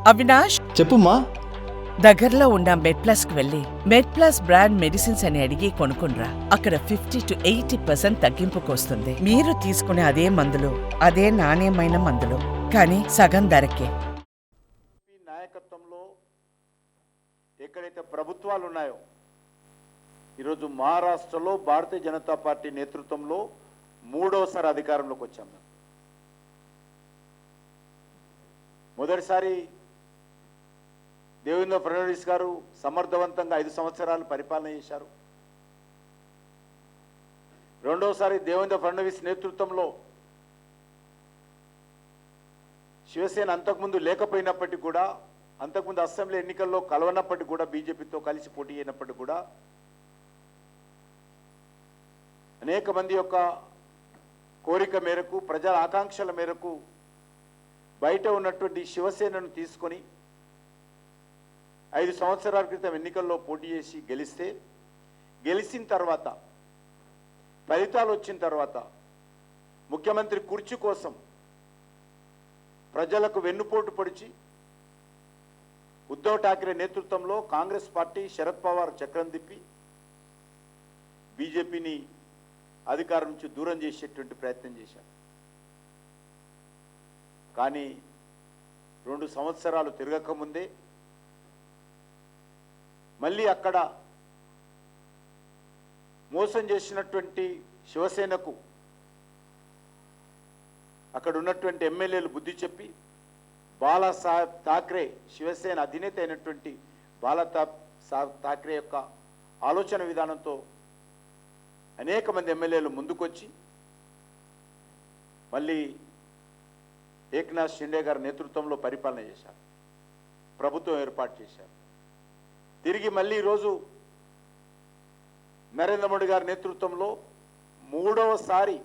అవినాష్, చెప్పుమా. దగ్గరలో ఉన్న మెడ్ప్లస్ కు వెళ్ళి మెడ్ప్లస్ బ్రాండ్ మెడిసిన్స్ అని అడిగి కొనుక్కునరా. అక్కడ 50 to 80% తగ్గింపుకు వస్తుంది. మీరు తీసుకునే అదే మందులు, అదే నాణ్యమైన మందులు, కానీ సగం ధరకే. నాయకత్వంలో ఎక్కడైతే ప్రభుత్వాలు ఉన్నాయో, ఈరోజు మహారాష్ట్రలో భారతీయ జనతా పార్టీ నేతృత్వంలో మూడోసారి అధికారంలోకి వచ్చాం. మొదటిసారి దేవేంద్ర ఫడ్నవీస్ గారు సమర్థవంతంగా 5 సంవత్సరాలు పరిపాలన చేశారు. రెండోసారి దేవేంద్ర ఫడ్నవీస్ నేతృత్వంలో శివసేన అంతకుముందు లేకపోయినప్పటికీ కూడా, అంతకుముందు అసెంబ్లీ ఎన్నికల్లో కలవనప్పటికీ కూడా, బీజేపీతో కలిసి పోటీ అయినప్పటికీ కూడా అనేక మంది యొక్క కోరిక మేరకు, ప్రజల ఆకాంక్షల మేరకు బయట ఉన్నటువంటి శివసేనను తీసుకొని 5 సంవత్సరాల క్రితం ఎన్నికల్లో పోటీ చేసి గెలిచిన తర్వాత, ఫలితాలు వచ్చిన తర్వాత ముఖ్యమంత్రి కుర్చీ కోసం ప్రజలకు వెన్నుపోటు పొడిచి ఉద్ధవ్ ఠాక్రే నేతృత్వంలో కాంగ్రెస్ పార్టీ, శరద్ పవార్ చక్రం తిప్పి బీజేపీని అధికారం నుంచి దూరం చేసేటువంటి ప్రయత్నం చేశారు. కానీ 2 సంవత్సరాలు తిరగకముందే మళ్ళీ అక్కడ మోసం చేసినటువంటి శివసేనకు అక్కడ ఉన్నటువంటి ఎమ్మెల్యేలు బుద్ధి చెప్పి, బాలాసాహెబ్ ఠాక్రే, శివసేన అధినేత అయినటువంటి బాలాసాహెబ్ ఠాక్రే యొక్క ఆలోచన విధానంతో అనేక మంది ఎమ్మెల్యేలు ముందుకొచ్చి మళ్ళీ ఏక్నాథ్ షిండే గారి నేతృత్వంలో పరిపాలన చేశారు, ప్రభుత్వం ఏర్పాటు చేశారు. తిరిగి మళ్ళీ ఈరోజు నరేంద్ర మోడీ గారి నేతృత్వంలో మూడవసారి,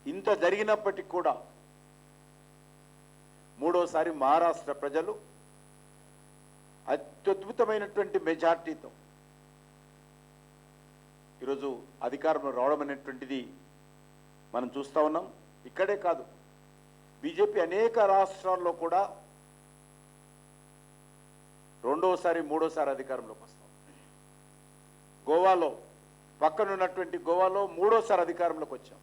ఇంత జరిగినప్పటికీ కూడా మూడవసారి మహారాష్ట్ర ప్రజలు అత్యద్భుతమైనటువంటి మెజార్టీతో ఈరోజు అధికారంలో రావడం అనేటువంటిది మనం చూస్తూ ఉన్నాం. ఇక్కడే కాదు, బీజేపీ అనేక రాష్ట్రాల్లో కూడా రెండోసారి, మూడోసారి అధికారంలోకి వస్తాం. గోవాలో, పక్కనున్నటువంటి గోవాలో మూడోసారి అధికారంలోకి వచ్చాం.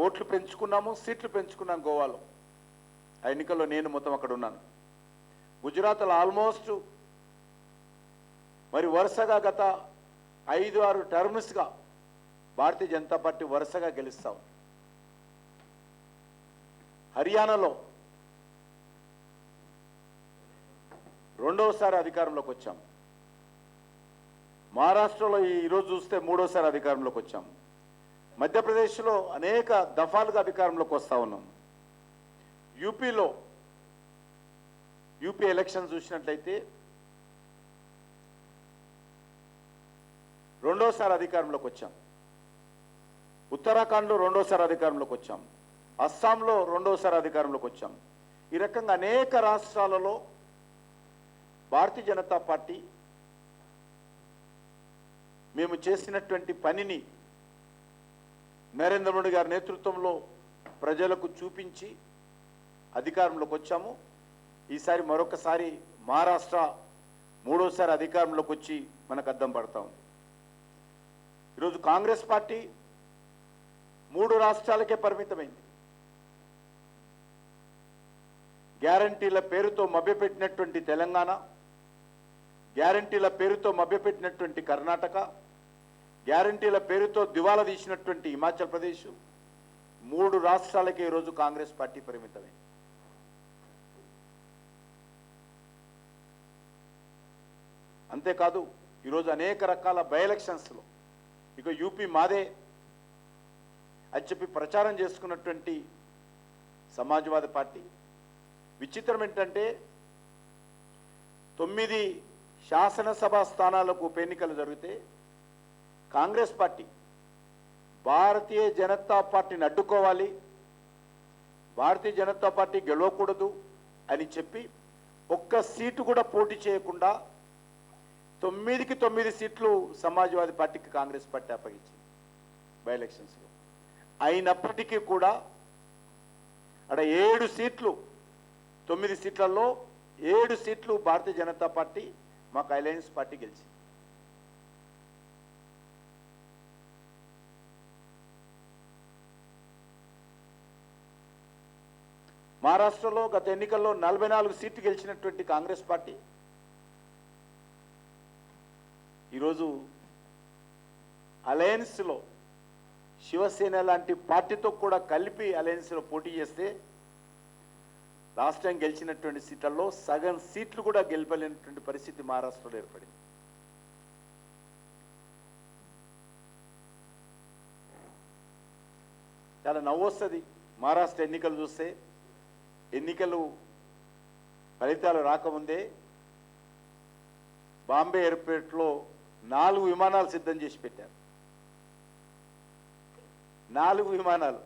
ఓట్లు పెంచుకున్నాము, సీట్లు పెంచుకున్నాం గోవాలో. ఆ ఎన్నికల్లో నేను మొత్తం అక్కడ ఉన్నాను. గుజరాత్లో ఆల్మోస్ట్ మరి వరుసగా గత 5-6 టర్మ్స్గా భారతీయ జనతా పార్టీ వరుసగా గెలుస్తాం. హర్యానాలో రెండవసారి అధికారంలోకి వచ్చాం. మహారాష్ట్రలో ఈరోజు చూస్తే మూడోసారి అధికారంలోకి వచ్చాం. మధ్యప్రదేశ్లో అనేక దఫాలుగా అధికారంలోకి వస్తూ ఉన్నాం. యూపీ ఎలక్షన్ చూసినట్లయితే రెండోసారి అధికారంలోకి వచ్చాం. ఉత్తరాఖండ్లో రెండోసారి అధికారంలోకి వచ్చాం. అస్సాంలో రెండోసారి అధికారంలోకి వచ్చాం. ఈ రకంగా అనేక రాష్ట్రాలలో భారతీయ జనతా పార్టీ మేము చేసినటువంటి పనిని నరేంద్ర మోడీ గారి నేతృత్వంలో ప్రజలకు చూపించి అధికారంలోకి వచ్చాము. ఈసారి మరొకసారి మహారాష్ట్ర మూడోసారి అధికారంలోకి వచ్చి మనకు అద్దం పడతా ఉంది. ఈరోజు కాంగ్రెస్ పార్టీ 3 రాష్ట్రాలకే పరిమితమైంది. గ్యారంటీల పేరుతో మభ్యపెట్టినటువంటి తెలంగాణ, గ్యారంటీల పేరుతో మభ్యపెట్టినటువంటి కర్ణాటక, గ్యారంటీల పేరుతో దివాలా తీసినటువంటి హిమాచల్ ప్రదేశ్, 3 రాష్ట్రాలకే ఈరోజు కాంగ్రెస్ పార్టీ పరిమితమైంది. అంతేకాదు, ఈరోజు అనేక రకాల బై ఎలక్షన్స్లో ఇక యూపీ మాదే అని చెప్పి ప్రచారం చేసుకున్నటువంటి సమాజ్వాదీ పార్టీ, విచిత్రం ఏంటంటే 9 శాసనసభ స్థానాలకు ఉప ఎన్నికలు జరిగితే కాంగ్రెస్ పార్టీ భారతీయ జనతా పార్టీని అడ్డుకోవాలి, భారతీయ జనతా పార్టీ గెలవకూడదు అని చెప్పి ఒక్క సీటు కూడా పోటీ చేయకుండా 9కి 9 సీట్లు సమాజ్వాదీ పార్టీకి కాంగ్రెస్ పార్టీ అప్పగించింది బై ఎలక్షన్స్లో. అయినప్పటికీ కూడా అక్కడ 7 సీట్లు 9 సీట్లలో 7 సీట్లు భారతీయ జనతా పార్టీ మాకు అలయన్స్ పార్టీ గెలిచింది. మహారాష్ట్రలో గత ఎన్నికల్లో 44 సీట్లు గెలిచినటువంటి కాంగ్రెస్ పార్టీ ఈరోజు అలయన్స్లో శివసేన లాంటి పార్టీతో కూడా కలిపి అలయన్స్లో పోటీ చేస్తే లాస్ట్ టైం గెలిచినటువంటి సీట్లలో సగం సీట్లు కూడా గెలపలేనటువంటి పరిస్థితి మహారాష్ట్రలో ఏర్పడింది. చాలా నవ్వు వస్తుంది మహారాష్ట్ర ఎన్నికలు చూస్తే. ఎన్నికలు ఫలితాలు రాకముందే బాంబే ఎయిర్పోర్ట్లో 4 విమానాలు సిద్ధం చేసి పెట్టారు. 4 విమానాలు,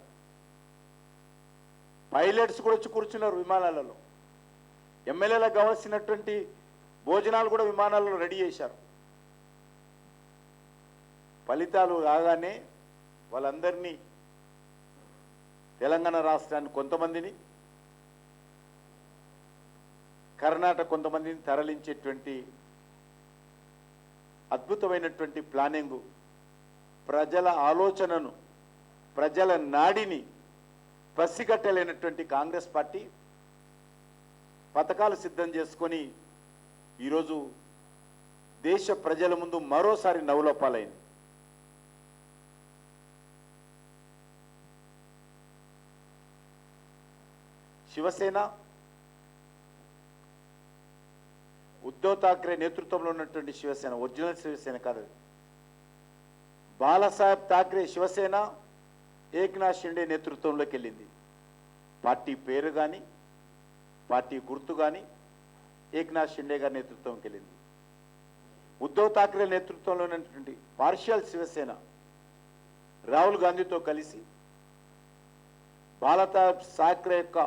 పైలట్స్ కూడా వచ్చి కూర్చున్నారు విమానాలలో. ఎమ్మెల్యేలకు కావాల్సినటువంటి భోజనాలు కూడా విమానాలలో రెడీ చేశారు. ఫలితాలు రాగానే వాళ్ళందరినీ తెలంగాణ రాష్ట్రాన్ని కొంతమందిని, కర్ణాటక కొంతమందిని తరలించేటువంటి అద్భుతమైనటువంటి ప్లానింగ్, ప్రజల ఆలోచనను, ప్రజల నాడిని పసిగట్టలేనటువంటి కాంగ్రెస్ పార్టీ పథకాలు సిద్ధం చేసుకొని ఈరోజు దేశ ప్రజల ముందు మరోసారి నవ్వులపాలైంది. శివసేన ఉద్ధవ్ ఠాక్రే నేతృత్వంలో ఉన్నటువంటి శివసేన, ఒరిజినల్ శివసేన కాదు. బాలాసాహెబ్ ఠాక్రే శివసేన ఏక్నాథ్ షిండే నేతృత్వంలోకి వెళ్ళింది. పార్టీ పేరు కానీ పార్టీ గుర్తు కానీ ఏక్నాథ్ షిండే గారి నేతృత్వంకి వెళ్ళింది. ఉద్ధవ్ ఠాక్రే నేతృత్వంలో ఉన్నటువంటి పార్షియల్ శివసేన రాహుల్ గాంధీతో కలిసి బాలాసాహెబ్ ఠాక్రే యొక్క